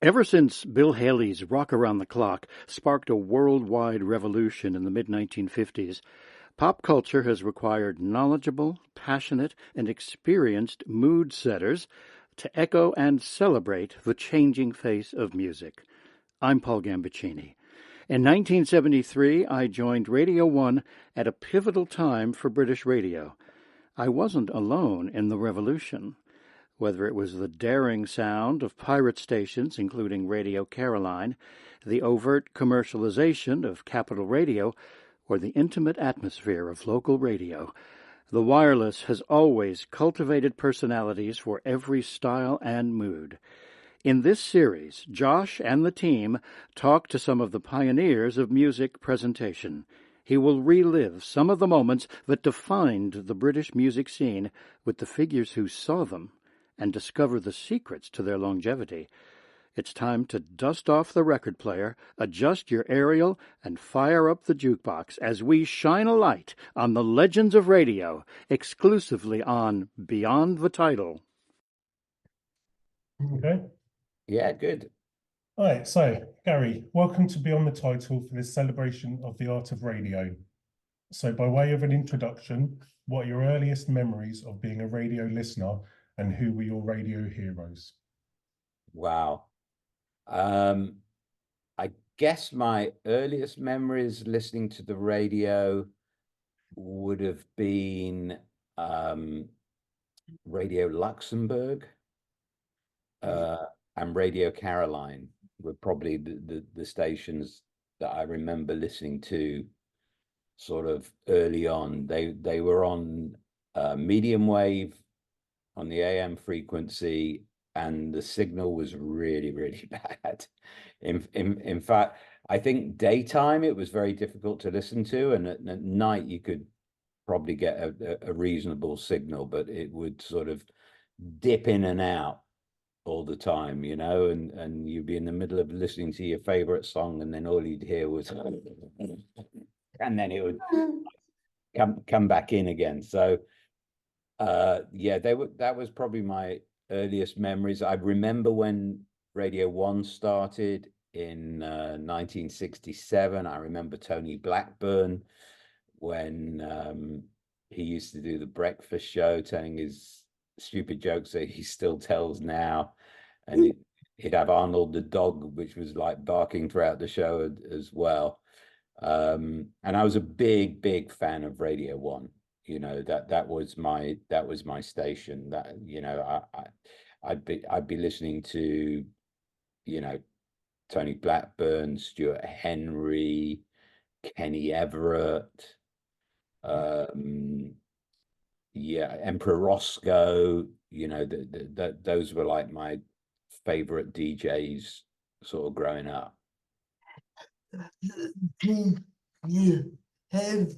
Ever since Bill Haley's Rock Around the Clock sparked a worldwide revolution in the mid-1950s, pop culture has required knowledgeable, passionate, and experienced mood setters to echo and celebrate the changing face of music. I'm Paul Gambaccini. In 1973, I joined Radio 1 at a pivotal time for British radio. I wasn't alone in the revolution. Whether it was the daring sound of pirate stations, including Radio Caroline, the overt commercialization of Capital Radio, or the intimate atmosphere of local radio, the wireless has always cultivated personalities for every style and mood. In this series, Josh and the team talk to some of the pioneers of music presentation. He will relive some of the moments that defined the British music scene with the figures who saw them and discover the secrets to their longevity. It's time to dust off the record player, adjust your aerial, and fire up the jukebox as we shine a light on the legends of radio, exclusively on Beyond the Title. Okay. Yeah, good. All right, so Gary, welcome to Beyond the Title for this celebration of the art of radio. So by way of an introduction, what are your earliest memories of being a radio listener and who were your radio heroes? Wow. I guess my earliest memories listening to the radio would have been Radio Luxembourg and Radio Caroline were probably the stations that I remember listening to sort of early on. They were on medium wave on the AM frequency, and the signal was really, really bad. In fact, I think daytime it was very difficult to listen to, and at night you could probably get a reasonable signal, but it would sort of dip in and out all the time, you know, and you'd be in the middle of listening to your favorite song, and then all you'd hear was, and then it would come back in again. So yeah, that was probably my earliest memories. I remember when Radio 1 started in 1967. I remember Tony Blackburn when he used to do the breakfast show, telling his stupid jokes that he still tells now, and he'd have Arnold the dog, which was like barking throughout the show as well. And I was a big fan of Radio 1. You know, that was my station. That, you know, I'd be listening to, you know, Tony Blackburn, Stuart Henry, Kenny Everett, yeah, Emperor Roscoe. You know, those were like my favorite DJs sort of growing up. Do you have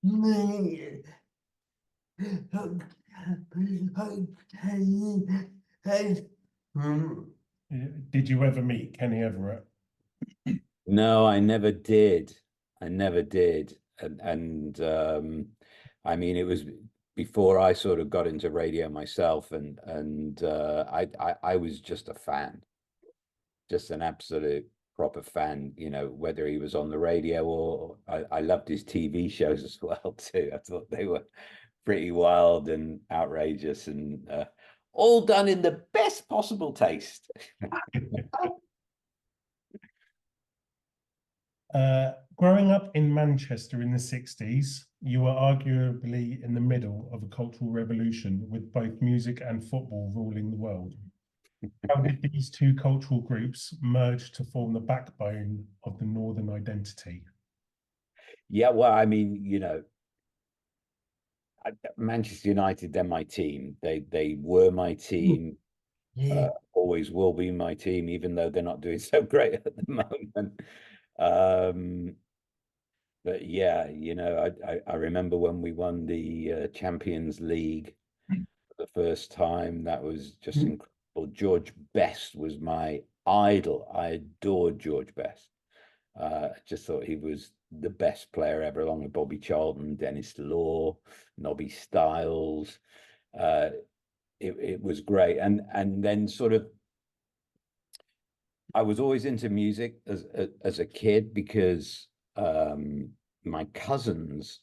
many Did you ever meet Kenny Everett? No, I never did. And I mean, it was before I sort of got into radio myself, and I was just a fan, just an absolute proper fan, you know, whether he was on the radio or I loved his TV shows as well too. I thought they were pretty wild and outrageous, and all done in the best possible taste. Growing up in Manchester in the 60s, you were arguably in the middle of a cultural revolution with both music and football ruling the world. How did these two cultural groups merge to form the backbone of the Northern identity? Yeah, well, I mean, you know, Manchester United, they're my team. They were my team. Always will be my team, even though they're not doing so great at the moment. But yeah, you know, I remember when we won the Champions League for the first time. That was just incredible. George Best was my idol. I adored George Best. Just thought he was the best player ever, along with Bobby Charlton, Dennis Law, Nobby Stiles. it was great. And then sort of, I was always into music as a kid because my cousins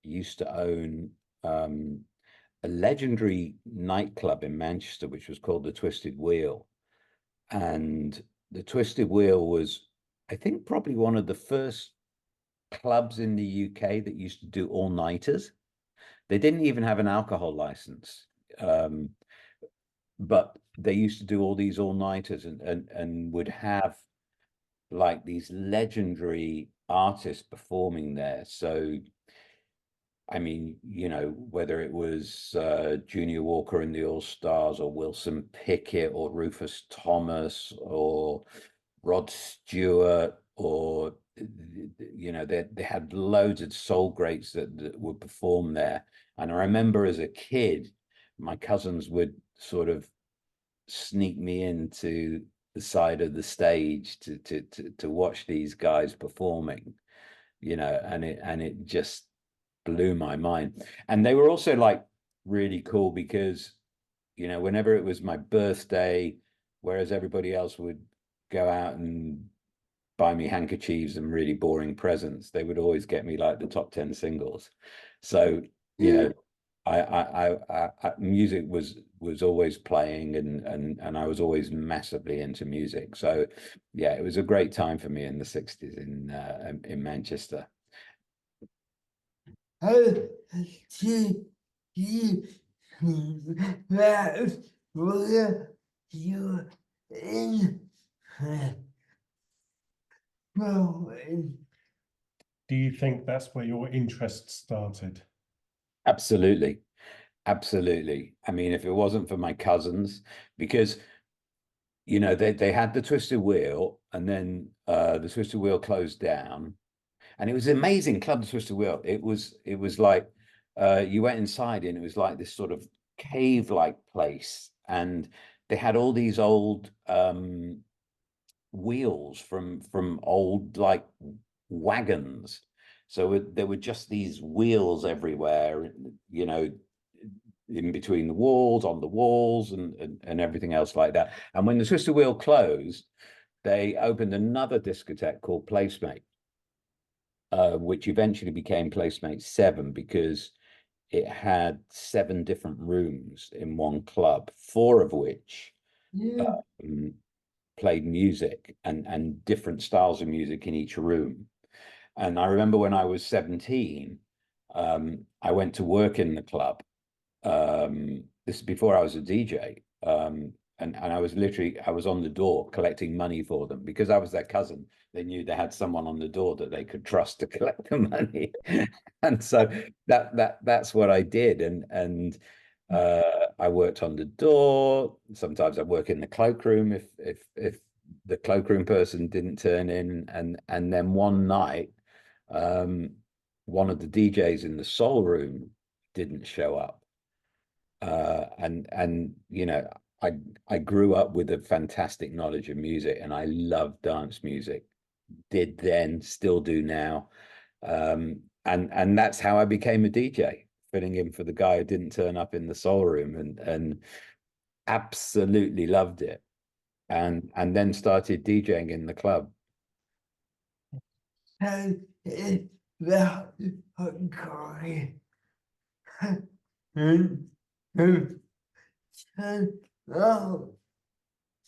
used to own a legendary nightclub in Manchester, which was called the Twisted Wheel. And the Twisted Wheel was, I think, probably one of the first clubs in the UK that used to do all-nighters. They didn't even have an alcohol license, but they used to do all these all-nighters and would have like these legendary artists performing there. So, I mean, you know, whether it was Junior Walker and the All Stars, or Wilson Pickett, or Rufus Thomas, or Rod Stewart, or you know, they had loads of soul greats that would perform there. And I remember as a kid, my cousins would sort of sneak me into the side of the stage to watch these guys performing, you know, and it just blew my mind. And they were also like really cool because, you know, whenever it was my birthday, whereas everybody else would go out and buy me handkerchiefs and really boring presents, they would always get me like the top 10 singles. So, you know, music was always playing, and I was always massively into music. So yeah, it was a great time for me in the 60s in Manchester. How did you that were you in growing? Do you think that's where your interest started? Absolutely. Absolutely. I mean, if it wasn't for my cousins, because, you know, they had the Twisted Wheel, and then the Twisted Wheel closed down, and it was an amazing club, the Twisted Wheel. It was like you went inside and it was like this sort of cave-like place, and they had all these old wheels from old like wagons. So there were just these wheels everywhere, you know, in between the walls, on the walls, and everything else like that. And when the Twisted Wheel closed, they opened another discotheque called Placemate, which eventually became Placemate 7 because it had 7 different rooms in one club, 4 of which Yeah. played music and different styles of music in each room. And I remember when I was 17, I went to work in the club. This is before I was a DJ. And I was on the door collecting money for them because I was their cousin. They knew they had someone on the door that they could trust to collect the money. And so that's what I did. And I worked on the door. Sometimes I work in the cloakroom if the cloakroom person didn't turn in. And then one night, one of the DJs in the soul room didn't show up. And you know, I grew up with a fantastic knowledge of music, and I love dance music. Did then, still do now. And that's how I became a DJ, filling in for the guy who didn't turn up in the soul room, and absolutely loved it. And then started DJing in the club. How is that guy? And oh,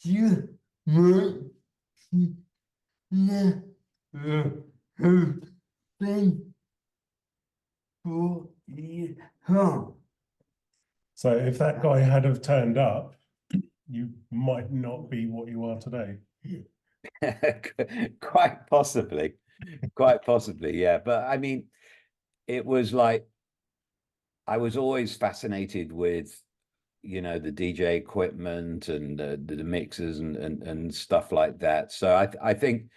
you might never have been for you home. So if that guy had have turned up, you might not be what you are today. Quite possibly, yeah. But I mean, it was like I was always fascinated with, you know, the DJ equipment and the mixers and stuff like that. So I think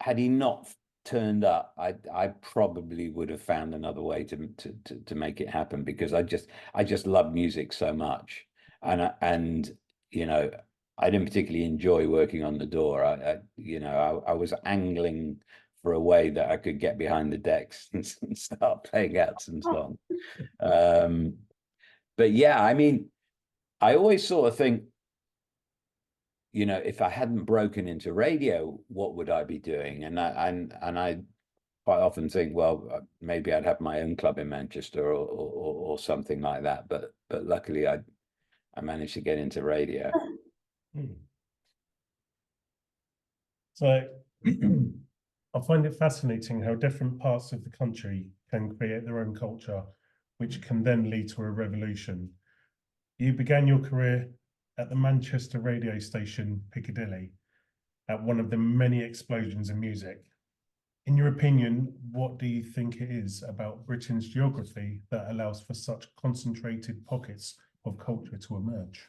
had he not turned up, I probably would have found another way to make it happen, because I just love music so much, and you know, I didn't particularly enjoy working on the door. You know, I was angling for a way that I could get behind the decks and start playing out some songs. But yeah, I mean, I always sort of think, you know, if I hadn't broken into radio, what would I be doing? And I quite often think, well, maybe I'd have my own club in Manchester or something like that. But luckily, I managed to get into radio. So I find it fascinating how different parts of the country can create their own culture, which can then lead to a revolution. You began your career at the Manchester radio station Piccadilly, at one of the many explosions in music. In your opinion, what do you think it is about Britain's geography that allows for such concentrated pockets of culture to emerge?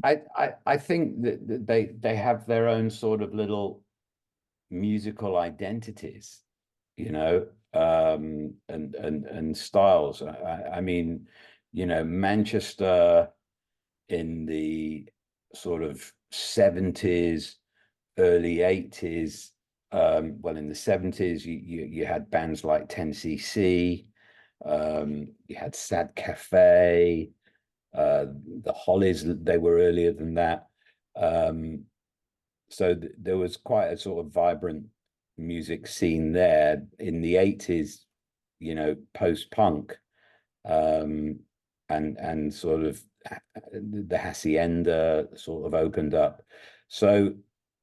I think that they have their own sort of little musical identities, you know, and styles. I mean, you know, Manchester in the sort of 70s, early 80s. Well, in the 70s, you had bands like 10cc, you had Sad Cafe, the Hollies, they were earlier than that. So there was quite a sort of vibrant music scene there in the 80s, you know, post-punk, and sort of the hacienda sort of opened up. So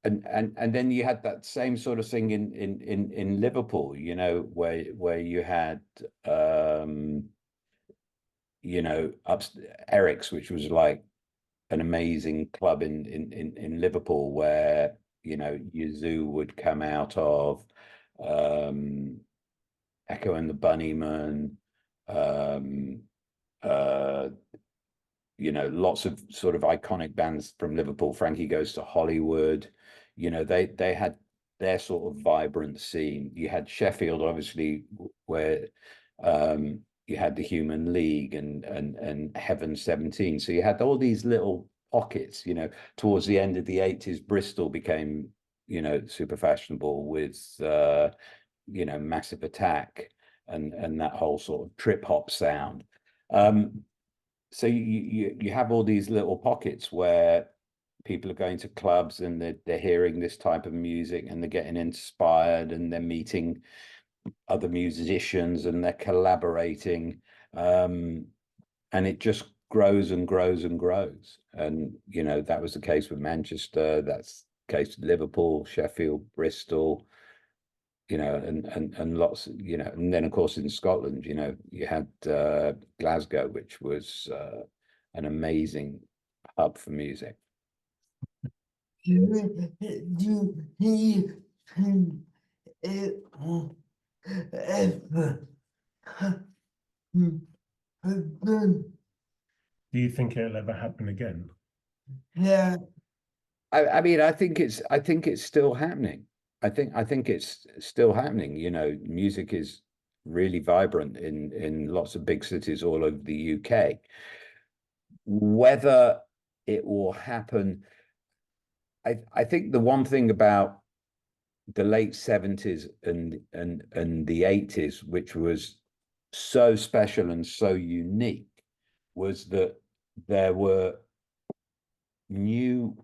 and then you had that same sort of thing in Liverpool, you know, where you had you know, Eric's, which was like an amazing club in Liverpool, where, you know, Yazoo would come out of, Echo and the Bunnymen, um, uh, you know, lots of sort of iconic bands from Liverpool. Frankie Goes to Hollywood, you know, they had their sort of vibrant scene. You had Sheffield, obviously, where you had the Human League and Heaven 17. So you had all these little pockets, you know. Towards the end of the 80s, Bristol became, you know, super fashionable with you know, Massive Attack and that whole sort of trip hop sound. So you have all these little pockets where people are going to clubs and they're hearing this type of music and they're getting inspired and they're meeting other musicians and they're collaborating, and it just grows and grows and grows. And you know, that was the case with Manchester, that's the case with Liverpool, Sheffield, Bristol, you know, and lots, you know, and then of course in Scotland, you know, you had Glasgow, which was an amazing hub for music. Do he ever happen? Do you think it'll ever happen again? Yeah, I mean, I think it's still happening. I think it's still happening. You know, music is really vibrant in lots of big cities all over the UK. Whether it will happen, I think the one thing about the late 70s and the 80s, which was so special and so unique, was that there were new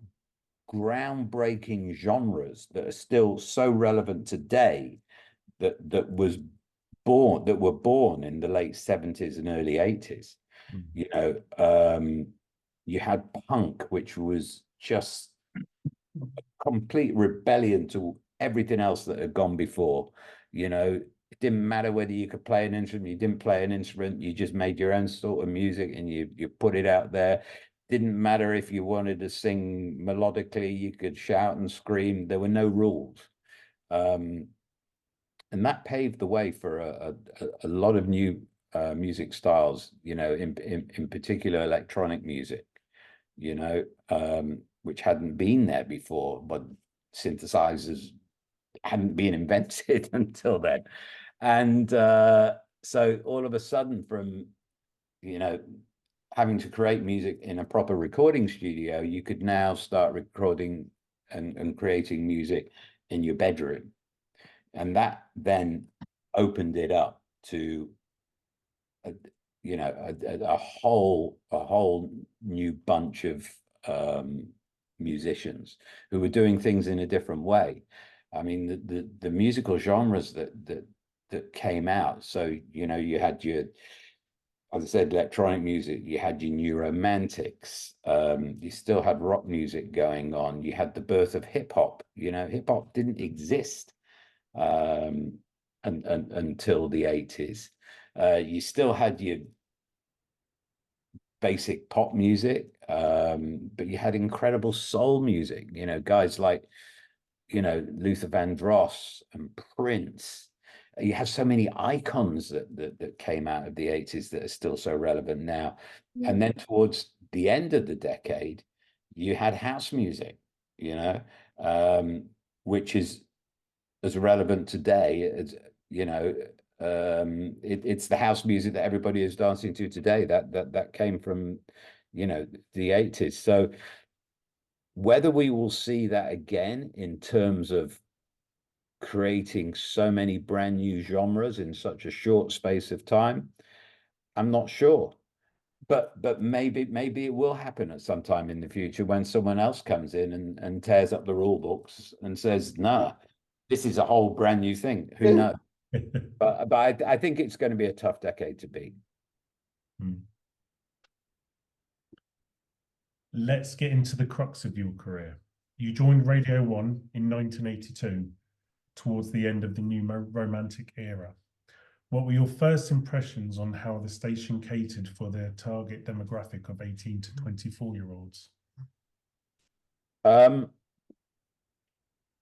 groundbreaking genres that are still so relevant today, that were born in the late 70s and early 80s. You know, you had punk, which was just a complete rebellion to everything else that had gone before. You know, it didn't matter whether you could play an instrument, you didn't play an instrument, you just made your own sort of music and you put it out there. Didn't matter if you wanted to sing melodically, you could shout and scream. There were no rules. And that paved the way for a lot of new music styles, you know, in particular electronic music, you know, which hadn't been there before, but synthesizers hadn't been invented until then. And so all of a sudden, from, you know, having to create music in a proper recording studio, you could now start recording and creating music in your bedroom. And that then opened it up to you know, a whole new bunch of musicians who were doing things in a different way. I mean, the musical genres that came out. So, you know, you had your, as I said, electronic music, you had your new romantics, you still had rock music going on, you had the birth of hip hop. You know, hip hop didn't exist until the 80s. You still had your basic pop music, but you had incredible soul music, you know, guys like, you know, Luther Vandross and Prince. You have so many icons that came out of the 80s that are still so relevant now. And then towards the end of the decade, you had house music, you know, which is as relevant today as, you know, it's the house music that everybody is dancing to today. That came from, you know, the 80s. So whether we will see that again in terms of creating so many brand new genres in such a short space of time, I'm not sure. But maybe it will happen at some time in the future when someone else comes in and tears up the rule books and says, nah, this is a whole brand new thing. Who knows? But I think it's going to be a tough decade to beat. Let's get into the crux of your career. You joined Radio 1 in 1982, towards the end of the new romantic era. What were your first impressions on how the station catered for their target demographic of 18 to 24-year-olds?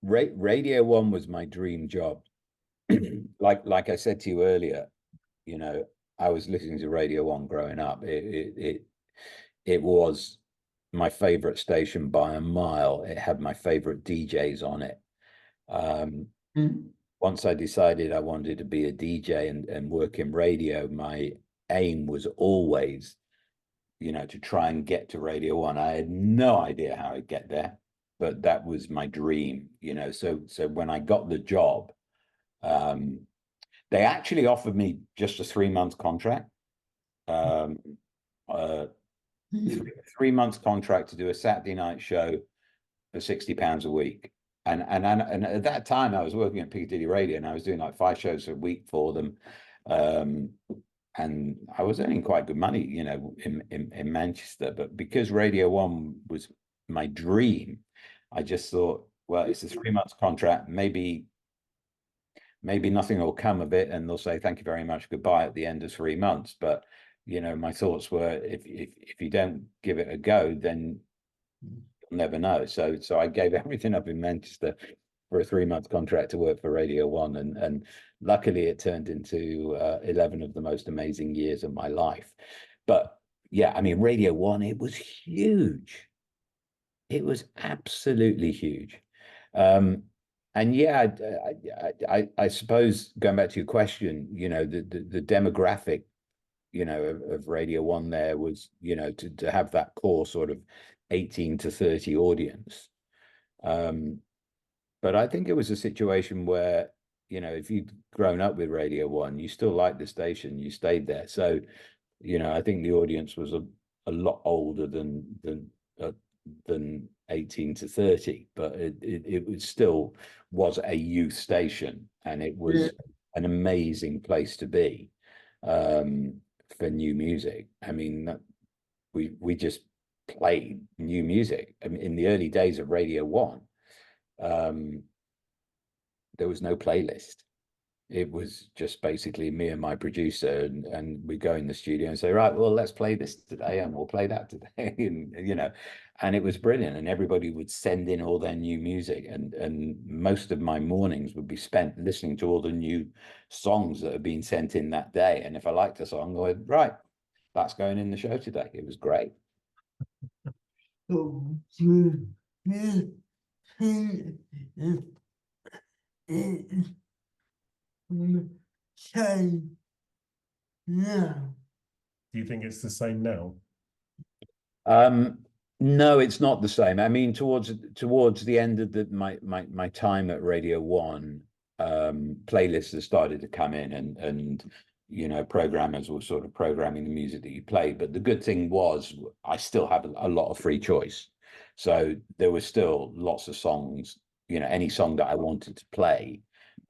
Radio 1 was my dream job. like I said to you earlier, you know, I was listening to Radio 1 growing up. It was my favorite station by a mile. It had my favorite DJs on it. Once I decided I wanted to be a DJ and work in radio, my aim was always, you know, to try and get to Radio 1. I had no idea how I'd get there, but that was my dream, you know. So when I got the job, they actually offered me just a 3-month contract. 3 months contract to do a Saturday night show for £60 a week. And at that time I was working at Piccadilly Radio and I was doing like 5 shows a week for them. And I was earning quite good money, you know, in Manchester. But because Radio 1 was my dream, I just thought, well, it's a 3 months contract. Maybe nothing will come of it, and they'll say thank you very much, goodbye at the end of 3 months. But you know, my thoughts were, if you don't give it a go, then you'll never know. So I gave everything up in Manchester for a 3-month contract to work for Radio 1, and luckily it turned into 11 of the most amazing years of my life. But yeah, I mean, Radio 1, it was huge. It was absolutely huge. And yeah, I suppose going back to your question, you know, the demographic, you know, of Radio 1 there was, you know, to have that core sort of 18 to 30 audience. But I think it was a situation where, you know, if you'd grown up with Radio 1, you still liked the station, you stayed there. So, you know, I think the audience was a lot older than 18 to 30, but it was still was a youth station, and it was an amazing place to be for new music. I mean, we just played new music. I mean, in the early days of Radio 1, there was no playlist. It was just basically me and my producer, and we go in the studio and say, right, well, let's play this today, and we'll play that today. And you know, and it was brilliant, and everybody would send in all their new music, and most of my mornings would be spent listening to all the new songs that had been sent in that day. And if I liked a song, I went, right, that's going in the show today. It was great. Do you think it's the same now? No, it's not the same. I mean, towards the end of my time at Radio 1, playlists have started to come in, and you know, programmers were sort of programming the music that you played. But the good thing was I still had a lot of free choice. So there was still lots of songs, you know, any song that I wanted to play,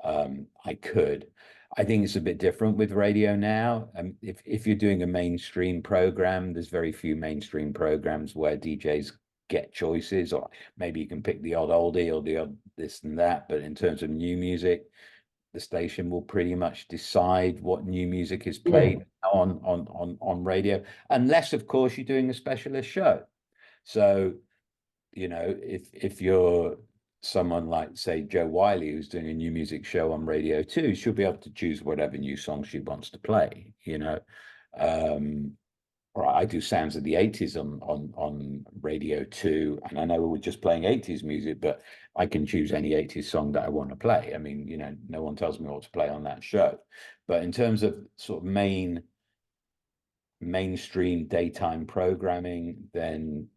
I could. I think it's a bit different with radio now. If you're doing a mainstream program, there's very few mainstream programs where DJs get choices, or maybe you can pick the odd oldie or the odd this and that. But in terms of new music, the station will pretty much decide what new music is played on radio, unless of course you're doing a specialist show. So, you know, if you're someone like, say, Joe Wiley, who's doing a new music show on Radio 2, she'll be able to choose whatever new song she wants to play, you know. Or I do Sounds of the 80s on Radio 2, and I know we're just playing 80s music, but I can choose any 80s song that I want to play. I mean, you know, no one tells me what to play on that show. But in terms of sort of mainstream daytime programming, then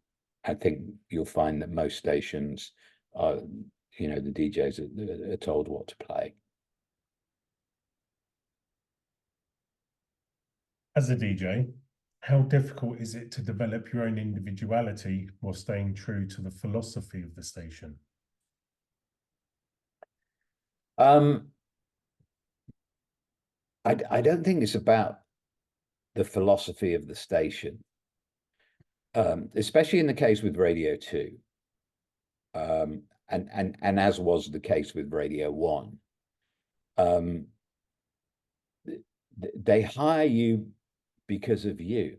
I think you'll find that most stations are, you know, the DJs are told what to play. As a DJ, how difficult is it to develop your own individuality while staying true to the philosophy of the station? I don't think it's about the philosophy of the station, especially in the case with Radio 2, and as was the case with Radio 1. They hire you because of you,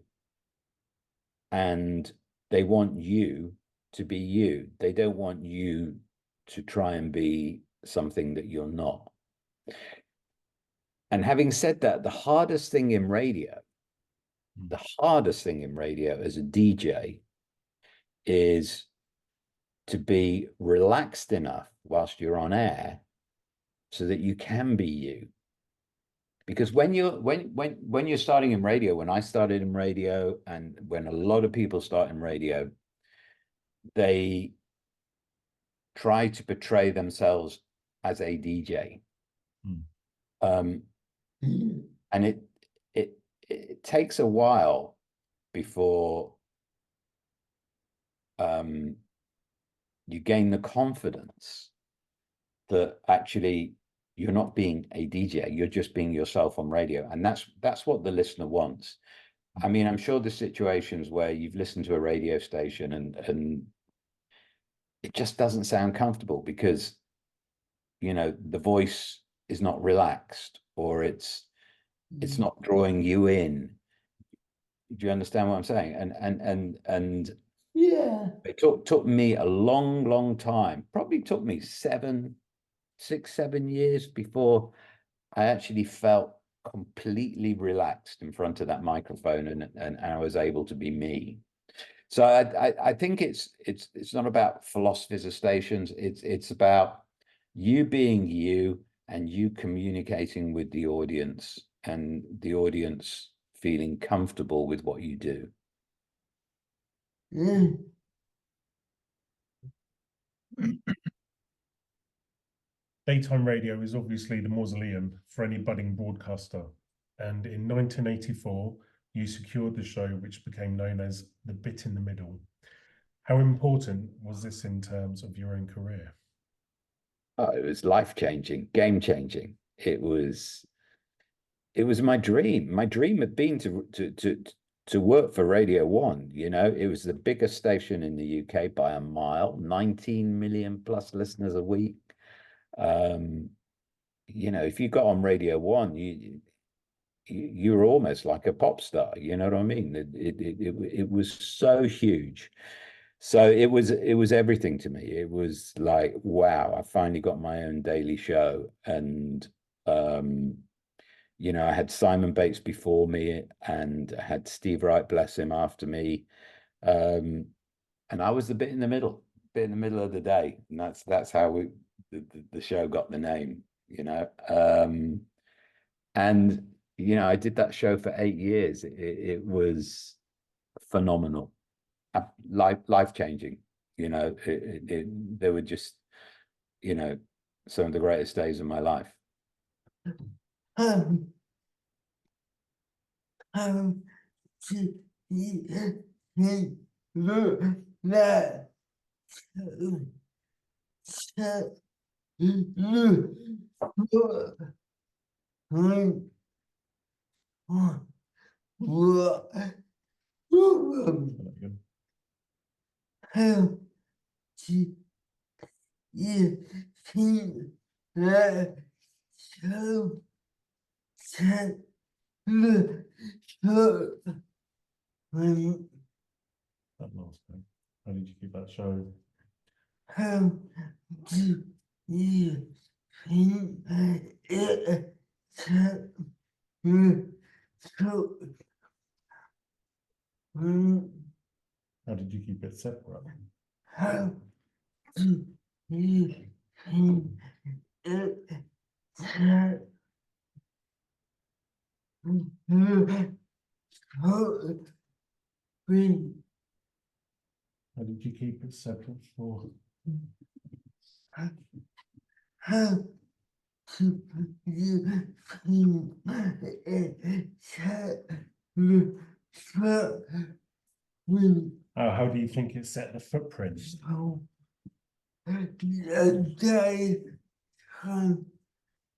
and they want you to be you. They don't want you to try and be something that you're not. And having said that, the hardest thing in radio as a DJ is to be relaxed enough whilst you're on air so that you can be you. Because when you're starting in radio, when I started in radio, and when a lot of people start in radio, they try to portray themselves as a DJ. And it takes a while before you gain the confidence that actually you're not being a DJ, you're just being yourself on radio. And that's what the listener wants. I mean, I'm sure there's situations where you've listened to a radio station and it just doesn't sound comfortable because, you know, the voice is not relaxed, or it's not drawing you in. Do you understand what I'm saying? And Yeah. it took me a long time, probably took me 7 years before I actually felt completely relaxed in front of that microphone and I was able to be me. So I think it's not about philosophies of stations. It's about you being you and you communicating with the audience and the audience feeling comfortable with what you do. Daytime radio is obviously the mausoleum for any budding broadcaster. And in 1984, you secured the show which became known as The Bit in the Middle. How important was this in terms of your own career? Oh, it was life-changing, game-changing. It was my dream. My dream had been to work for Radio 1. You know, it was the biggest station in the UK by a mile, 19 million plus listeners a week. You know, if you got on Radio 1, you were almost like a pop star. You know what I mean? It was so huge. So it was everything to me. It was like, wow, I finally got my own daily show. And you know, I had Simon Bates before me and I had Steve Wright, bless him, after me. And I was the bit in the middle of the day. And that's how the show got the name, you know. And you know, I did that show for 8 years. It was phenomenal, life-changing. You know, they were just, you know, some of the greatest days of my life. how to think that how to think that so That last bit. How did you keep that show? how do you think it so How did you keep it separate? how do you think it How did you keep it separate for? how do you think How do you think it set the footprint? so they can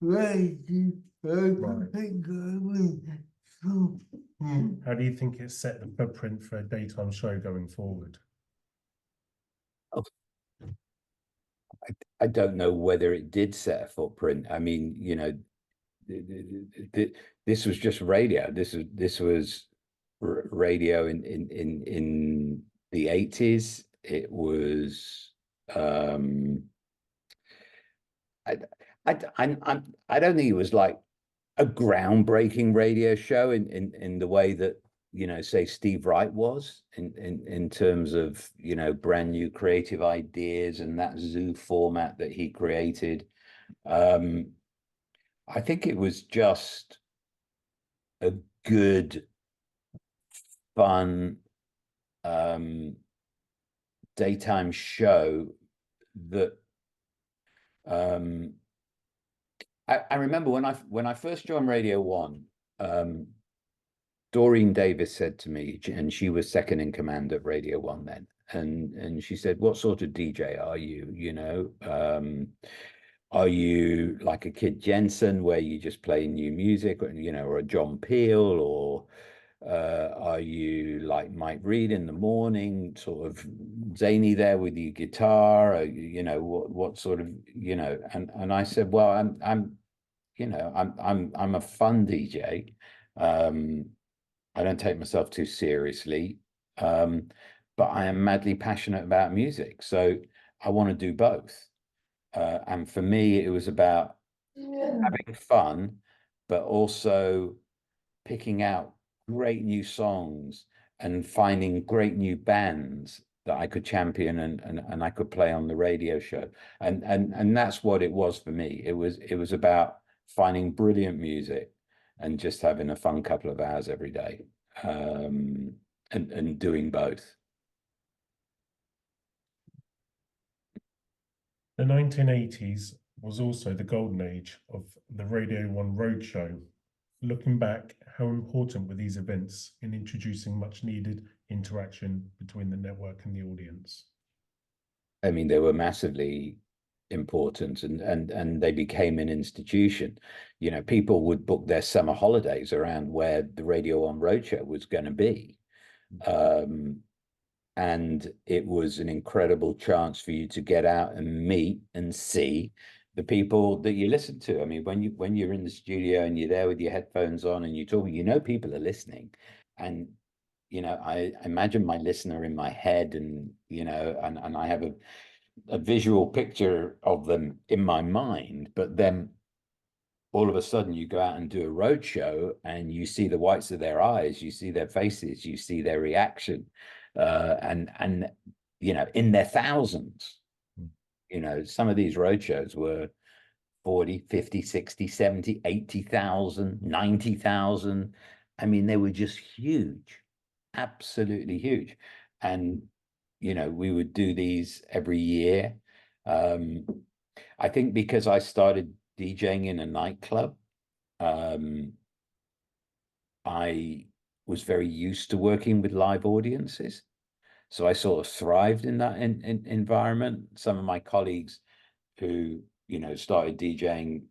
raise going so How do you think it set the footprint for a daytime show going forward? I don't know whether it did set a footprint. I mean, you know, this was just radio. This was radio in the 80s. It was I don't think it was like a groundbreaking radio show in the way that, you know, say Steve Wright was in terms of, you know, brand new creative ideas and that zoo format that he created. I think it was just a good, fun daytime show that I remember when I first joined Radio 1, Doreen Davis said to me, and she was second in command at Radio 1 then, and she said, "What sort of DJ are you? You know, are you like a Kid Jensen where you just play new music, or, you know, or a John Peel, or are you like Mike Reed in the morning, sort of zany there with your guitar, or, you know, what sort of, you know?" And I said, "Well, I'm you know, I'm a fun DJ. I don't take myself too seriously, but I am madly passionate about music, so I want to do both." And for me, it was about having fun, but also picking out great new songs and finding great new bands that I could champion and I could play on the radio show. And that's what it was for me. It was about finding brilliant music and just having a fun couple of hours every day, and doing both. The 1980s was also the golden age of the Radio 1 Roadshow. Looking back, how important were these events in introducing much needed interaction between the network and the audience? I mean, they were massively important, and they became an institution. You know, people would book their summer holidays around where the Radio 1 Roadshow was going to be. And it was an incredible chance for you to get out and meet and see the people that you listen to. I mean, when you're in the studio and you're there with your headphones on and you're talking, you know, people are listening. And, you know, I imagine my listener in my head, and, you know, and I have a visual picture of them in my mind, but then all of a sudden you go out and do a road show and you see the whites of their eyes, you see their faces, you see their reaction, and you know, in their thousands. You know, some of these road shows were 40, 50, 60, 70, 80,000, 90,000. I mean, they were just huge, absolutely huge. And, you know, we would do these every year. I think because I started DJing in a nightclub, I was very used to working with live audiences. So I sort of thrived in that environment. Some of my colleagues who, started DJing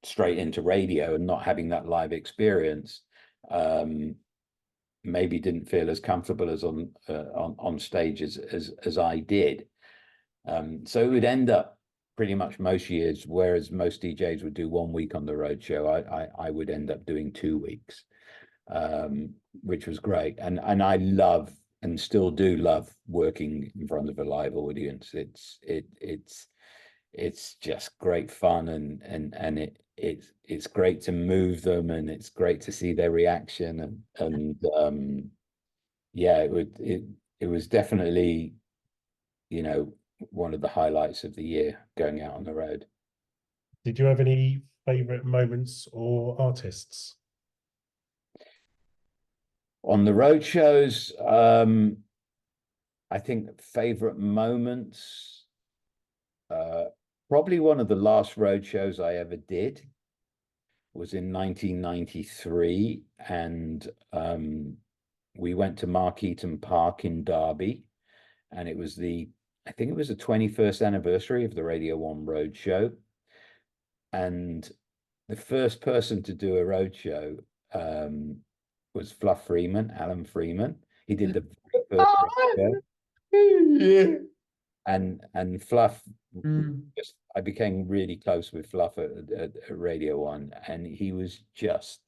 straight into radio and not having that live experience, maybe didn't feel as comfortable as on stage as I did. So it would end up pretty much most years, whereas most DJs would do 1 week on the road show, I would end up doing 2 weeks, which was great. And I love and still do love working in front of a live audience. It's just great fun, and it's great to move them, and it's great to see their reaction, and yeah, it was definitely, one of the highlights of the year, going out on the road. Did you have any favorite moments or artists? On the road shows, I think favorite moments, probably one of the last road shows I ever did was in 1993, and we went to Markeaton Park in Derby, and it was I think it was the 21st anniversary of the Radio 1 road show, and the first person to do a road show was Fluff Freeman, Alan Freeman. He did the very first road show. Yeah. And Fluff, I became really close with Fluff at Radio 1, and he was just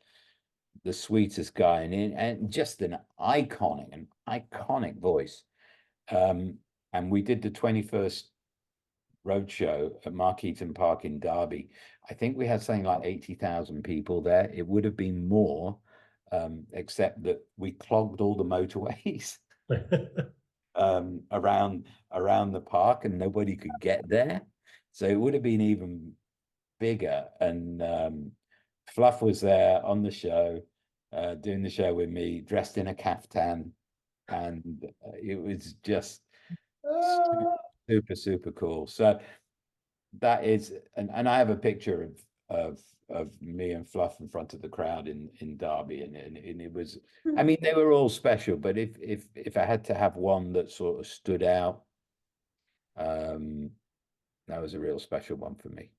the sweetest guy, and just an iconic voice. And we did the 21st roadshow at Markeaton Park in Derby. I think we had something like 80,000 people there. It would have been more, except that we clogged all the motorways around the park, and nobody could get there. So it would have been even bigger. And Fluff was there on the show, doing the show with me, dressed in a caftan, and it was just super cool. So that is, and I have a picture of me and Fluff in front of the crowd in Derby, and it was, I mean, they were all special, but if I had to have one that sort of stood out, that was a real special one for me.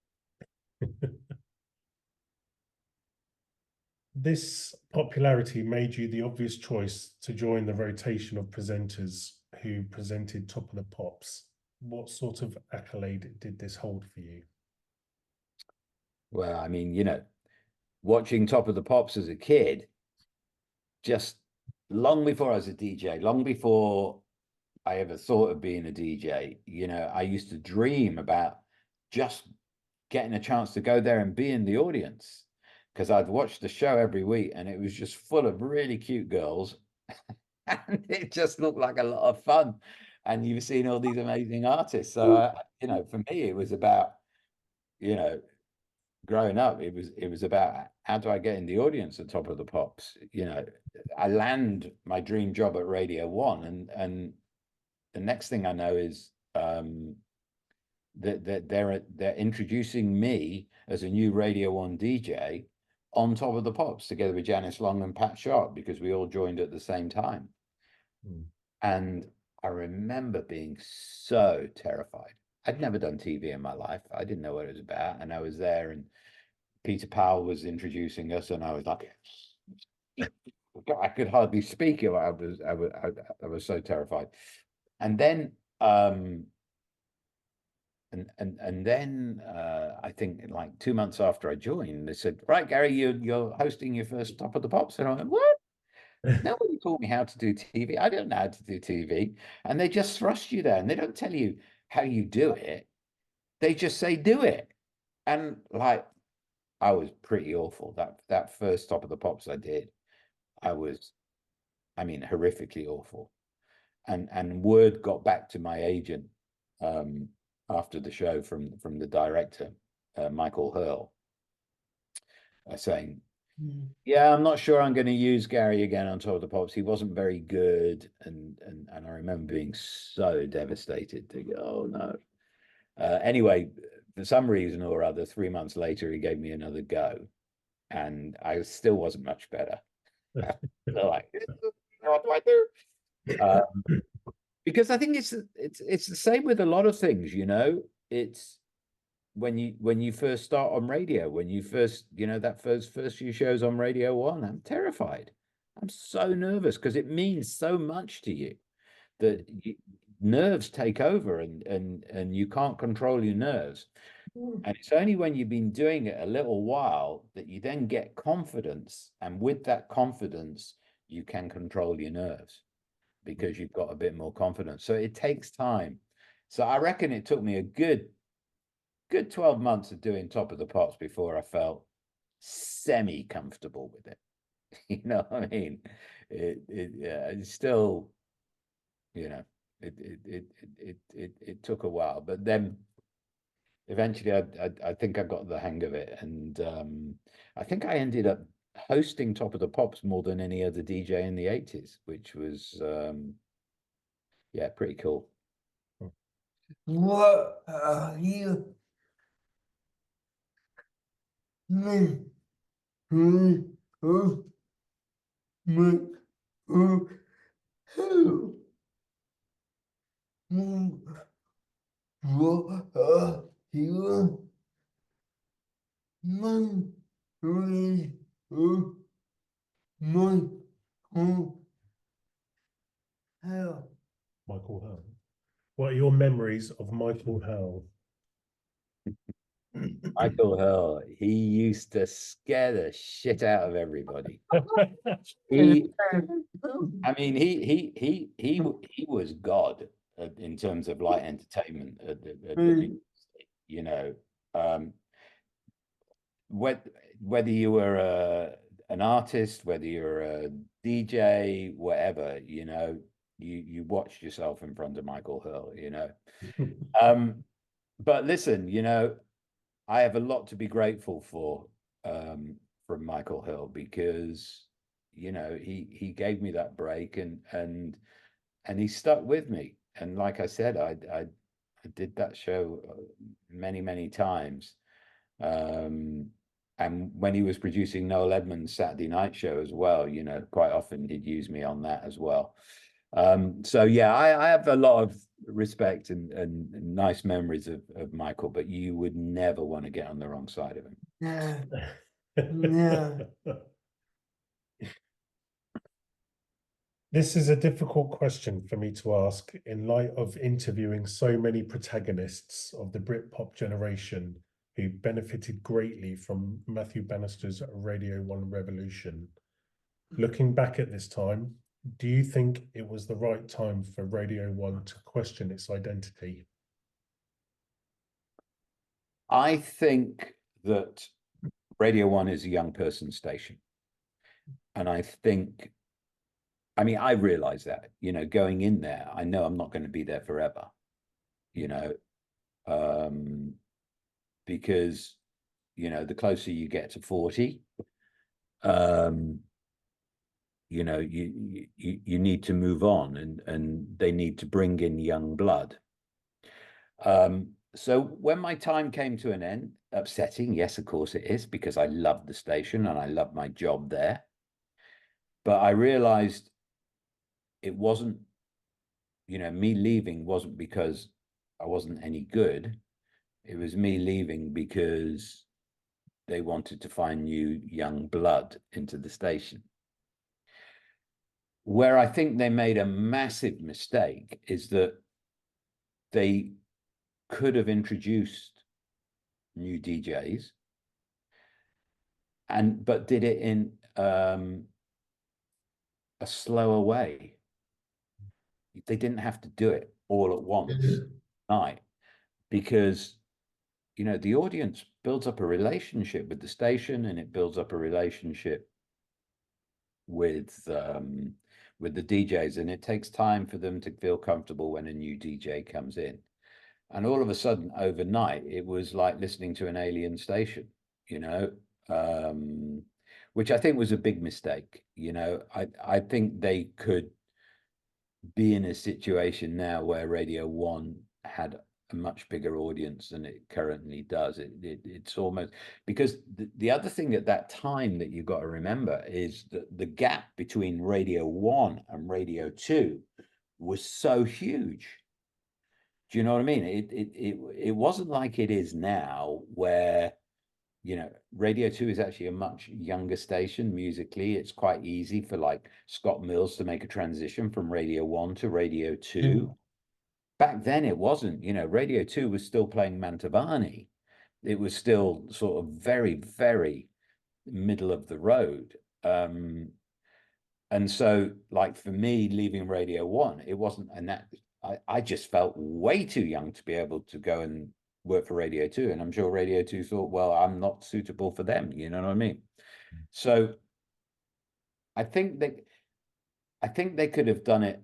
This popularity made you the obvious choice to join the rotation of presenters who presented Top of the Pops. What sort of accolade did this hold for you? Well, I mean, watching Top of the Pops as a kid, just long before I was a DJ, long before I ever thought of being a DJ, I used to dream about just getting a chance to go there and be in the audience, because I'd watch the show every week, and it was just full of really cute girls, and it just looked like a lot of fun. And you've seen all these amazing artists. So, for me, it was about, growing up, it was about, how do I get in the audience at Top of the Pops? I land my dream job at Radio 1, and the next thing I know is that they're introducing me as a new Radio 1 DJ on Top of the Pops, together with Janice Long and Pat Sharp, because we all joined at the same time. And I remember being so terrified. I'd never done TV in my life. I didn't know what it was about. And I was there, and Peter Powell was introducing us, and I was like, I could hardly speak. I was so terrified. And then and then I think like 2 months after I joined, they said, right, Gary, you're hosting your first Top of the Pops. And I went, what? Nobody taught me how to do TV. I don't know how to do TV. And they just thrust you there, and they don't tell you how you do it. They just say, do it. And like, I was pretty awful. That first Top of the Pops I did, I was, horrifically awful. And word got back to my agent after the show from the director, Michael Hurl, saying, yeah, I'm not sure I'm going to use Gary again on Top of the Pops. He wasn't very good. And I remember being so devastated to go, oh no. Anyway, for some reason or other, 3 months later, he gave me another go, and I still wasn't much better. They're like, what do I do? Because I think it's the same with a lot of things, you know. It's when you first start on radio, when you first, you know, that first few shows on Radio 1, I'm terrified. I'm so nervous because it means so much to you that nerves take over, and you can't control your nerves. And it's only when you've been doing it a little while that you then get confidence, and with that confidence you can control your nerves because you've got a bit more confidence. So it takes time. So I reckon it took me a good 12 months of doing Top of the Pops before I felt semi comfortable with it. You know what I mean? It's still, you know, it took a while, but then eventually I think I got the hang of it, and I think I ended up hosting Top of the Pops more than any other DJ in the 80s, which was yeah, pretty cool. What are you? Me, me, oh, me, oh, who? What are you? Me, me, oh, my, oh, hell. Michael Howell. What are your memories of Michael Howell? Michael Hurl, he used to scare the shit out of everybody. He, I mean, he was God in terms of light entertainment at the you know, whether you were an artist, whether you're a DJ, whatever, you know, you watched yourself in front of Michael Hurl, you know. But listen, you know, I have a lot to be grateful for from Michael Hill, because you know he gave me that break, and he stuck with me. And like I said, I did that show many times. And when he was producing Noel Edmonds' Saturday night show as well, you know, quite often he'd use me on that as well. So yeah, I have a lot of respect and nice memories of Michael, but you would never want to get on the wrong side of him. Yeah, yeah. This is a difficult question for me to ask in light of interviewing so many protagonists of the Britpop generation who benefited greatly from Matthew Bannister's Radio 1 revolution. Looking back at this time, do you think it was the right time for Radio 1 to question its identity? I think that Radio 1 is a young person's station. And I think, I mean, I realize that, you know, going in there, I know I'm not going to be there forever, you know, because, you know, the closer you get to 40, you know, you need to move on, and they need to bring in young blood. So when my time came to an end, upsetting, yes, of course it is, because I loved the station and I loved my job there. But I realized it wasn't, you know, me leaving wasn't because I wasn't any good. It was me leaving because they wanted to find new young blood into the station. Where I think they made a massive mistake is that they could have introduced new DJs, but did it in a slower way. They didn't have to do it all at once night, because you know the audience builds up a relationship with the station, and it builds up a relationship with the DJs, and it takes time for them to feel comfortable when a new DJ comes in. And all of a sudden, overnight, it was like listening to an alien station, you know, which I think was a big mistake. You know, I think they could be in a situation now where Radio 1 had a much bigger audience than it currently does. It's almost, because the other thing at that time that you've got to remember is that the gap between Radio 1 and Radio 2 was so huge. Do you know what I mean? It wasn't like it is now, where, you know, Radio 2 is actually a much younger station musically. It's quite easy for like Scott Mills to make a transition from Radio 1 to Radio 2. Back then it wasn't, you know, Radio 2 was still playing Mantovani. It was still sort of very, very middle of the road. And so, like, for me, leaving Radio 1, it wasn't, and that I just felt way too young to be able to go and work for Radio 2. And I'm sure Radio 2 thought, well, I'm not suitable for them, you know what I mean? So I think they could have done it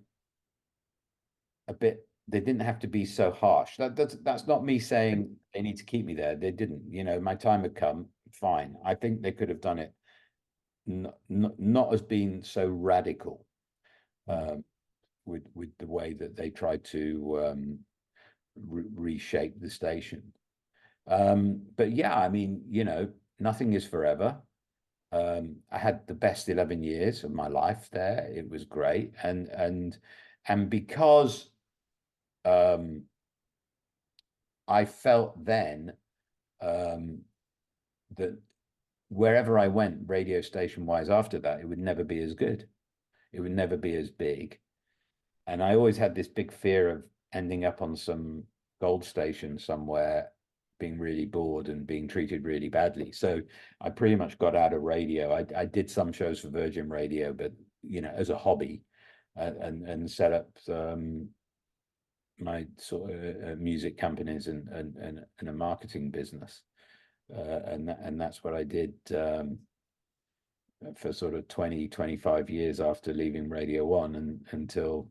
a bit. They didn't have to be so harsh. That's not me saying they need to keep me there. They didn't, you know, my time had come, fine. I think they could have done it not as being so radical, with the way that they tried to reshape the station. But yeah, I mean, you know, nothing is forever. I had the best 11 years of my life there. It was great. And because I felt then that wherever I went, radio station wise, after that, it would never be as good. It would never be as big. And I always had this big fear of ending up on some gold station somewhere, being really bored and being treated really badly. So I pretty much got out of radio. I did some shows for Virgin Radio, but, you know, as a hobby, and set up my sort of music companies and a marketing business. And that's what I did for sort of 25 years after leaving Radio 1, and until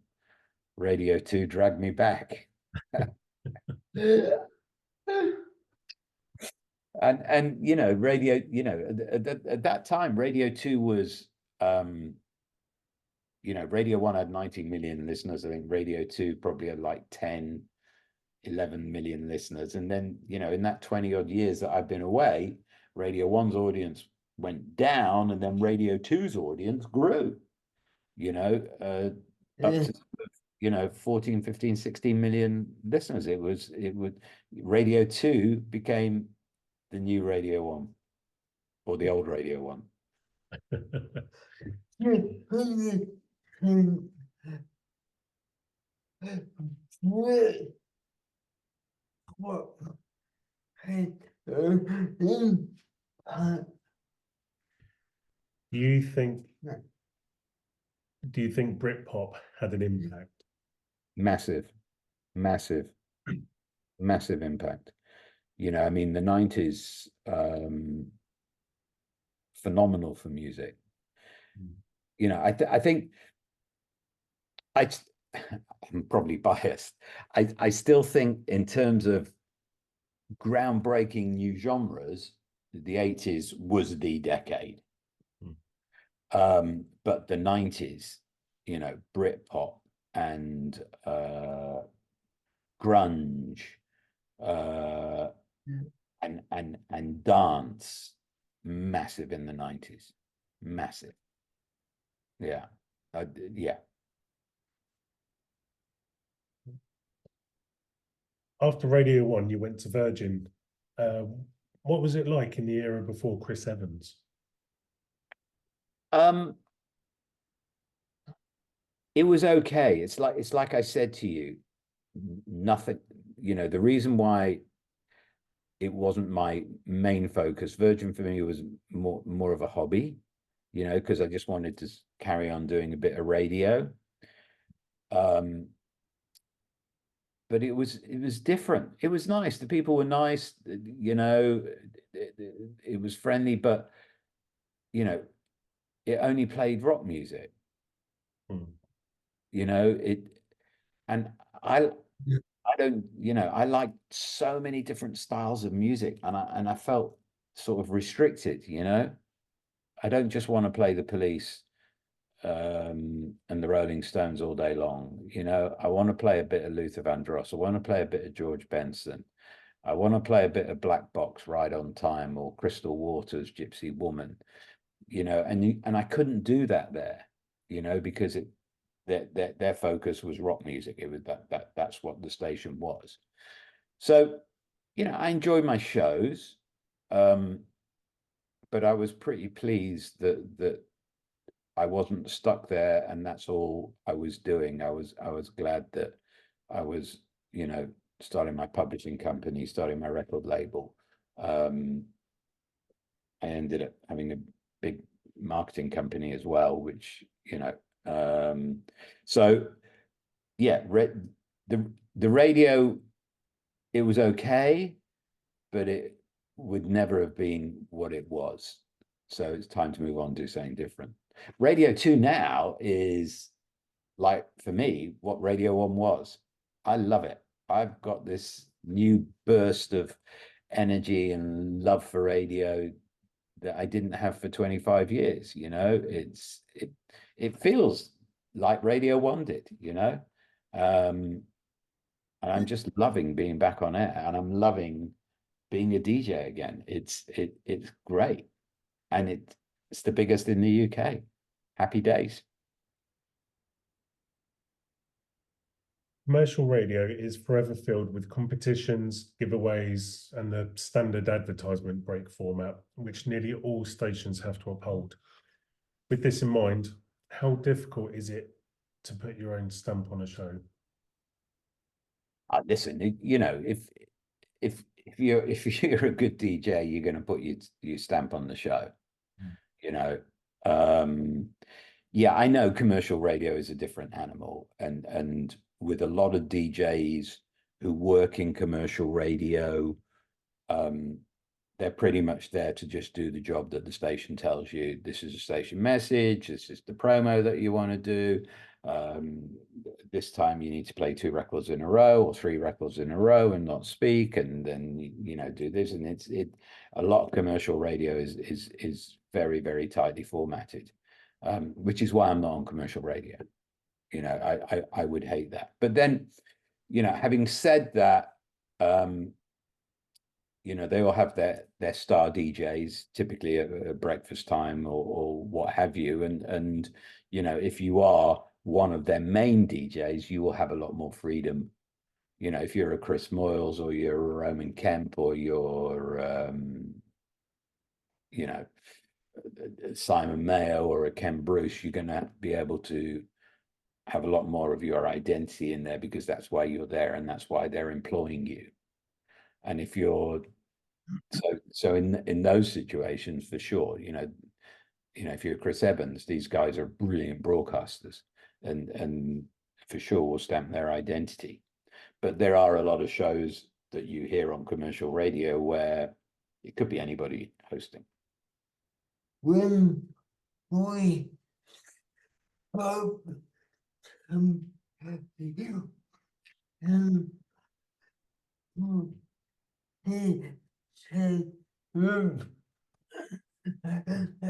Radio 2 dragged me back. And you know, radio, you know, at that time, Radio 2 was, you know, Radio 1 had 90 million listeners. I think Radio 2 probably had like 10, 11 million listeners. And then, you know, in that 20 odd years that I've been away, Radio 1's audience went down, and then Radio 2's audience grew, you know, up to, you know, 14, 15, 16 million listeners. Radio 2 became the new Radio 1, or the old Radio 1. Do you think Britpop had an impact? Massive impact. You know, I mean, the 90s, phenomenal for music. You know, I think I'm probably biased. I still think, in terms of groundbreaking new genres, the 80s was the decade. But the 90s, you know, Britpop and grunge, and dance, massive in the 90s, massive. Yeah, yeah. After Radio 1, you went to Virgin. What was it like in the era before Chris Evans? It was okay. It's like I said to you, nothing, you know, the reason why it wasn't my main focus, Virgin for me was more of a hobby, you know, because I just wanted to carry on doing a bit of radio. But it was different. It was nice. The people were nice, you know, it was friendly, but, you know, it only played rock music. You know, and I don't, you know, I like so many different styles of music, and I felt sort of restricted, you know. I don't just want to play the Police and the Rolling Stones all day long. You know, I want to play a bit of Luther Vandross. I want to play a bit of George Benson. I want to play a bit of Black Box, Ride on Time, or Crystal Waters, Gypsy Woman. You know, and I couldn't do that there. You know, because their focus was rock music. It was that's what the station was. So, you know, I enjoyed my shows, but I was pretty pleased that I wasn't stuck there, and that's all I was doing. I was glad that I was, you know, starting my publishing company, starting my record label. I ended up having a big marketing company as well, which, you know, so yeah, the radio, it was okay, but it would never have been what it was. So it's time to move on and do something different. Radio 2 now is, like, for me, what Radio 1 was. I love it. I've got this new burst of energy and love for radio that I didn't have for 25 years. You know, it feels like Radio 1 did, you know. And I'm just loving being back on air, and I'm loving being a DJ again. It's great, and it's the biggest in the UK. Happy days. Commercial radio is forever filled with competitions, giveaways, and the standard advertisement break format, which nearly all stations have to uphold. With this in mind, how difficult is it to put your own stamp on a show? Listen, you know, if you're a good DJ, you're going to put your stamp on the show. You know, yeah, I know commercial radio is a different animal, and with a lot of DJs who work in commercial radio, they're pretty much there to just do the job that the station tells you. This is a station message. This is the promo that you want to do. This time you need to play 2 records in a row or 3 records in a row and not speak, and then you know, do this. And a lot of commercial radio is very, very tightly formatted, which is why I'm not on commercial radio. You know, I would hate that. But then, you know, having said that, you know, they all have their star DJs, typically at breakfast time or what have you. And, you know, if you are one of their main DJs, you will have a lot more freedom. You know, if you're a Chris Moyles or you're a Roman Kemp or you're, you know, Simon Mayo or a Ken Bruce, you're going to be able to have a lot more of your identity in there, because that's why you're there and that's why they're employing you. And if you're so in those situations, for sure, you know, if you're Chris Evans, these guys are brilliant broadcasters, and for sure will stamp their identity. But there are a lot of shows that you hear on commercial radio where it could be anybody hosting. When we spoke you and he said, I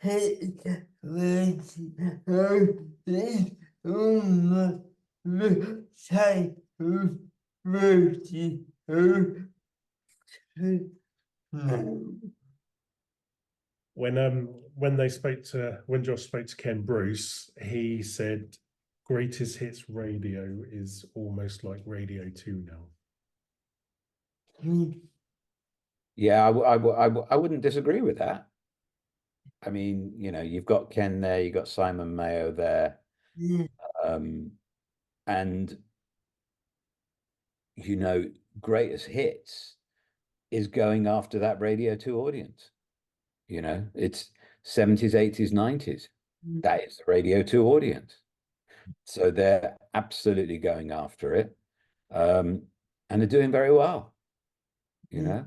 could hit with this side of mercy. When Josh spoke to Ken Bruce, he said Greatest Hits Radio is almost like Radio 2 now. Yeah, I wouldn't disagree with that. I mean, you know, you've got Ken there, you've got Simon Mayo there, and you know, Greatest Hits is going after that Radio 2 audience. You know, it's 70s, 80s, 90s. That is the Radio 2 audience. So they're absolutely going after it, and they're doing very well. You know,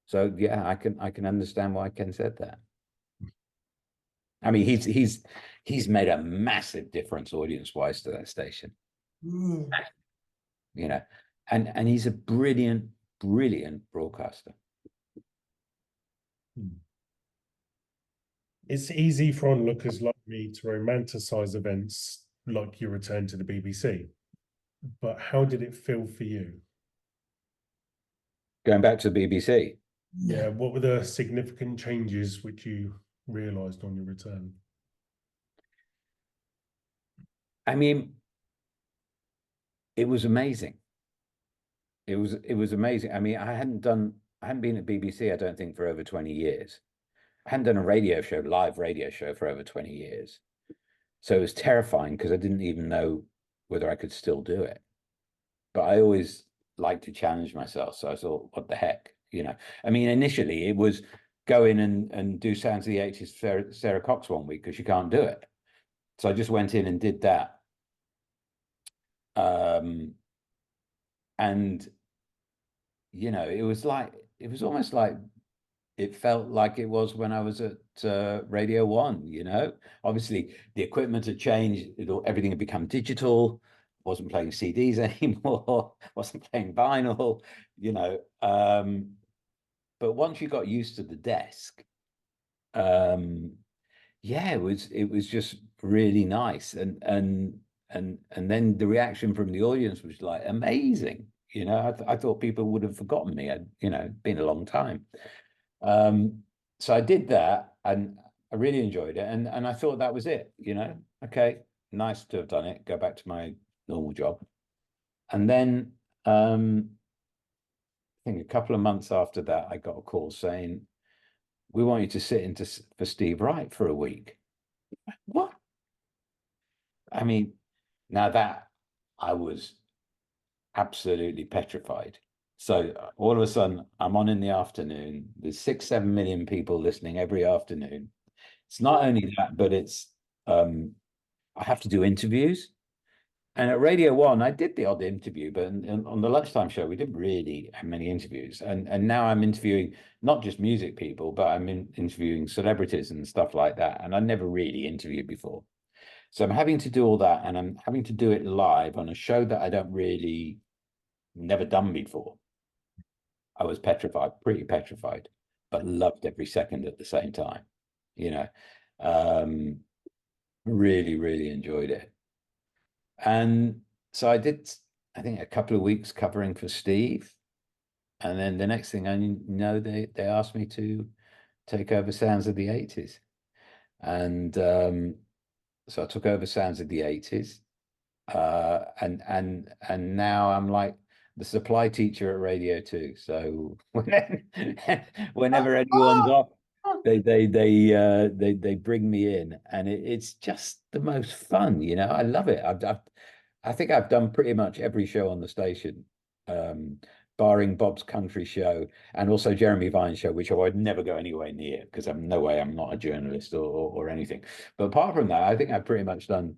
so yeah, I can understand why Ken said that. I mean, he's made a massive difference audience-wise to that station. You know, and he's a brilliant broadcaster. It's easy for onlookers like me to romanticize events like your return to the BBC, but how did it feel for you? Going back to the BBC. Yeah, what were the significant changes which you realised on your return? I mean, it was amazing. It was amazing. I mean, I hadn't been at BBC, I don't think, for over 20 years. I hadn't done a radio show, live radio show, for over 20 years. So it was terrifying because I didn't even know whether I could still do it. But I always like to challenge myself. So I thought, what the heck? You know, I mean, initially it was go in and do Sounds of the 80s Sarah Cox one week because you can't do it. So I just went in and did that. And, you know, it was almost like it felt like it was when I was at Radio 1, you know. Obviously, the equipment had changed. Everything had become digital. Wasn't playing CDs anymore. Wasn't playing vinyl, you know. But once you got used to the desk, yeah, it was just really nice. And then the reaction from the audience was like amazing. You know, I thought people would have forgotten me. You know, been a long time. So I did that and I really enjoyed it. And I thought that was it, you know, okay, nice to have done it, go back to my normal job. And then I think a couple of months after that, I got a call saying, we want you to sit in for Steve Wright for a week. What? I mean, now that I was absolutely petrified. So all of a sudden, I'm on in the afternoon. There's 6-7 million people listening every afternoon. It's not only that, but it's I have to do interviews. And at Radio 1, I did the odd interview, but on the lunchtime show, we didn't really have many interviews. And now I'm interviewing not just music people, but I'm interviewing celebrities and stuff like that. And I never really interviewed before. So I'm having to do all that, and I'm having to do it live on a show that I don't really never done before. I was petrified, pretty petrified, but loved every second at the same time, you know. Really, really enjoyed it. And so I did, I think, a couple of weeks covering for Steve. And then the next thing I know, they asked me to take over Sounds of the 80s. And so I took over Sounds of the 80s. And now I'm like the supply teacher at Radio 2. So whenever anyone's off, they bring me in, and it's just the most fun, you know. I love it. I think I've done pretty much every show on the station, barring Bob's Country Show and also Jeremy Vine's show, which I would never go anywhere near because I'm no way, I'm not a journalist or anything. But apart from that, I think I've pretty much done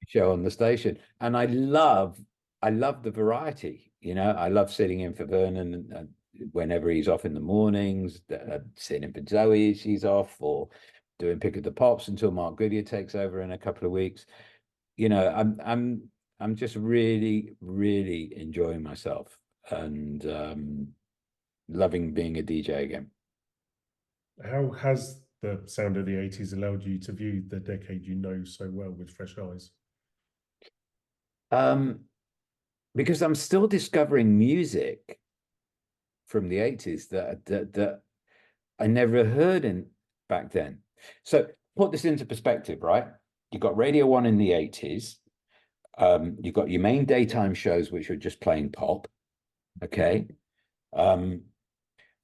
show on the station, and I love the variety. You know, I love sitting in for Vernon whenever he's off in the mornings, sitting in for Zoe, she's off, or doing Pick of the Pops until Mark Goodyear takes over in a couple of weeks. You know, I'm just really, really enjoying myself and loving being a DJ again. How has the sound of the 80s allowed you to view the decade you know so well with fresh eyes? Because I'm still discovering music from the 80s that I never heard in back then. So put this into perspective, right? You got Radio 1 in the 80s. You've got your main daytime shows, which were just playing pop. Okay. And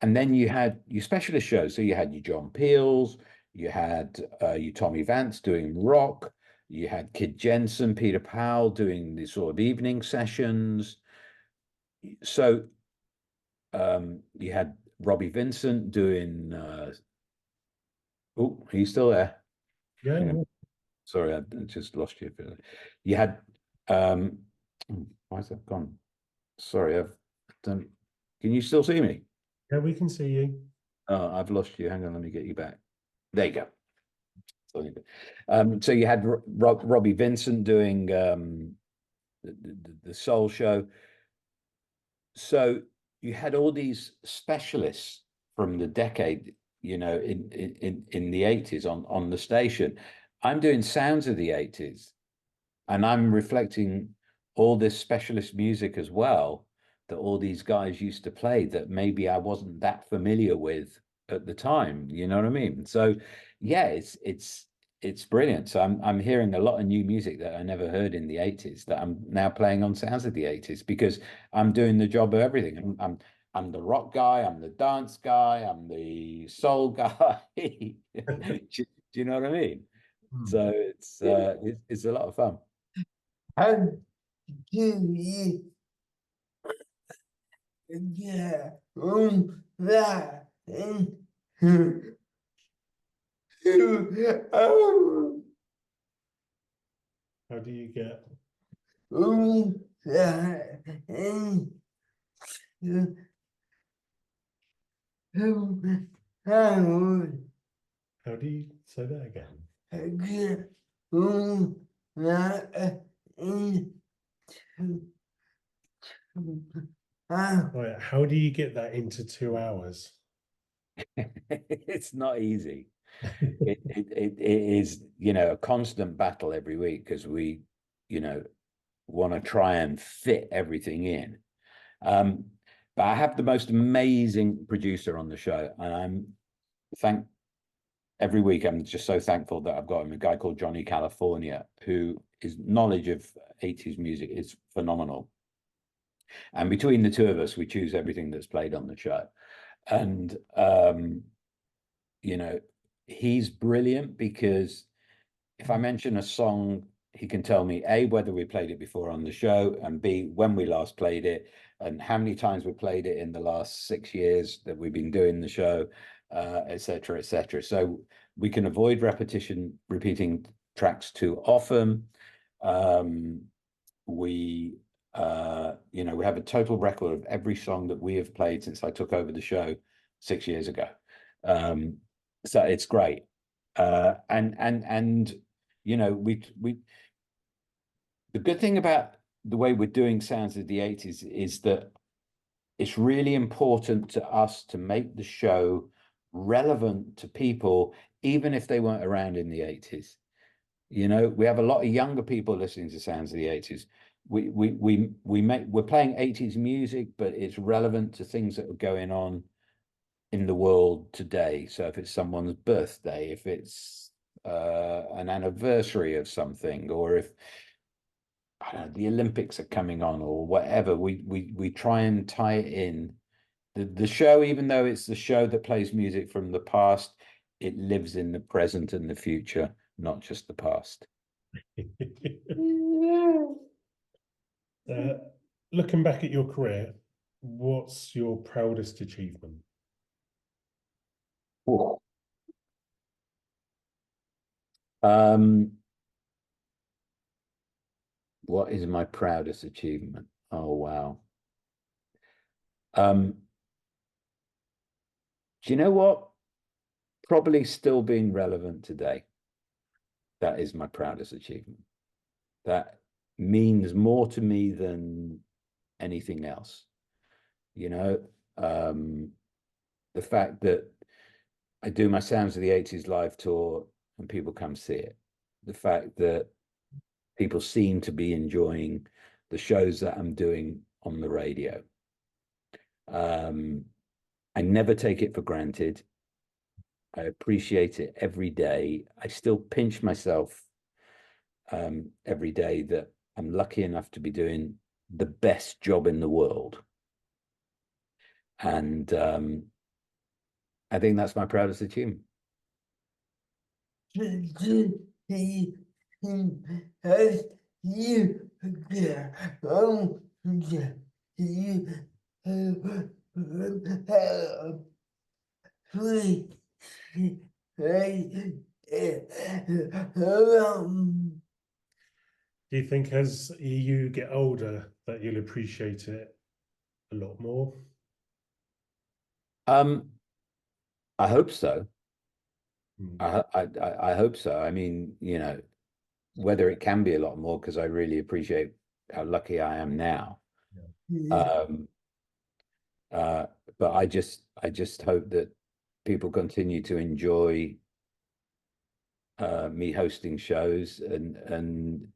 then you had your specialist shows. So you had your John Peels, you had your Tommy Vance doing rock, you had Kid Jensen, Peter Powell doing the sort of evening sessions. So you had Robbie Vincent doing oh, are you still there? Yeah. Sorry, I just lost you. You had why is that gone? Sorry, I've done. Can you still see me? Yeah, we can see you. Oh, I've lost you. Hang on, let me get you back. There you go. So you had Robbie Vincent doing the soul show. So you had all these specialists from the decade, you know, in the 80s on the station. I'm doing sounds of the 80s, and I'm reflecting all this specialist music as well that all these guys used to play that maybe I wasn't that familiar with at the time. You know what I mean? So yeah, it's brilliant. So I'm hearing a lot of new music that I never heard in the 80s that I'm now playing on sounds of the 80s, because I'm doing the job of everything. I'm the rock guy, I'm the dance guy, I'm the soul guy. Do you know what I mean? So it's a lot of fun. How do you get that into How do you get? that into how How do you say that again? get that into Right, how do you get that into 2 hours? It's not easy. It is, you know, a constant battle every week, because we, you know, want to try and fit everything in. But I have the most amazing producer on the show, and every week I'm just so thankful that I've got him, a guy called Johnny California, who his knowledge of 80s music is phenomenal. And between the two of us, we choose everything that's played on the show. And you know, he's brilliant, because if I mention a song, he can tell me A, whether we played it before on the show, and B, when we last played it, and how many times we played it in the last 6 years that we've been doing the show, etc., etc. So we can avoid repeating tracks too often. We you know, we have a total record of every song that we have played since I took over the show 6 years ago. So it's great. And you know, the good thing about the way we're doing Sounds of the 80s is that it's really important to us to make the show relevant to people, even if they weren't around in the 80s. You know, we have a lot of younger people listening to Sounds of the 80s. We're playing 80s music, but it's relevant to things that are going on in the world today. So if it's someone's birthday, if it's an anniversary of something, or if I don't know, the Olympics are coming on, or whatever, we try and tie it in. The show, even though it's the show that plays music from the past, it lives in the present and the future, not just the past. Looking back at your career, what's your proudest achievement? Ooh. What is my proudest achievement? Oh, wow. Do you know what? Probably still being relevant today. That is my proudest achievement. That means more to me than anything else. You know, the fact that I do my Sounds of the 80s live tour and people come see it. The fact that people seem to be enjoying the shows that I'm doing on the radio. I never take it for granted. I appreciate it every day. I still pinch myself every day that I'm lucky enough to be doing the best job in the world. And I think that's my proudest achievement. As you get please Do you think as you get older that you'll appreciate it a lot more? I hope so. Mm. I hope so. I mean, you know, whether it can be a lot more, because I really appreciate how lucky I am now. Yeah. But I just hope that people continue to enjoy me hosting shows and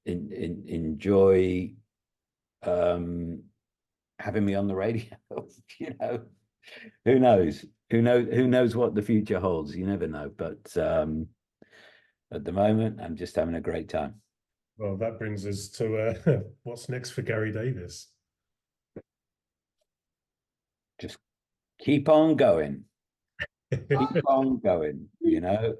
enjoy having me on the radio. You know, who knows? Who knows what the future holds? You never know. But at the moment, I'm just having a great time. Well, that brings us to what's next for Gary Davies? Just keep on going. Keep on going, you know.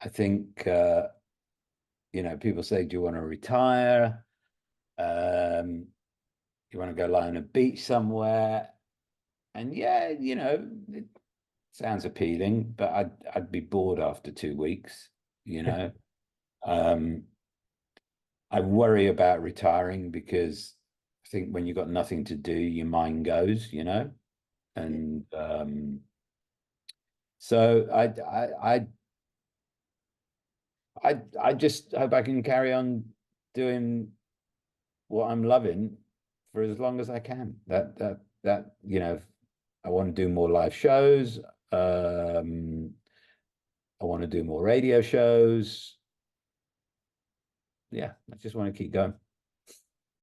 I think you know, people say, do you want to retire? You want to go lie on a beach somewhere? And yeah, you know, it sounds appealing, but I'd be bored after 2 weeks, you know. I worry about retiring because I think when you've got nothing to do, your mind goes, you know. And so I just hope I can carry on doing what I'm loving for as long as I can. That you know, I want to do more live shows. I want to do more radio shows. Yeah, I just want to keep going.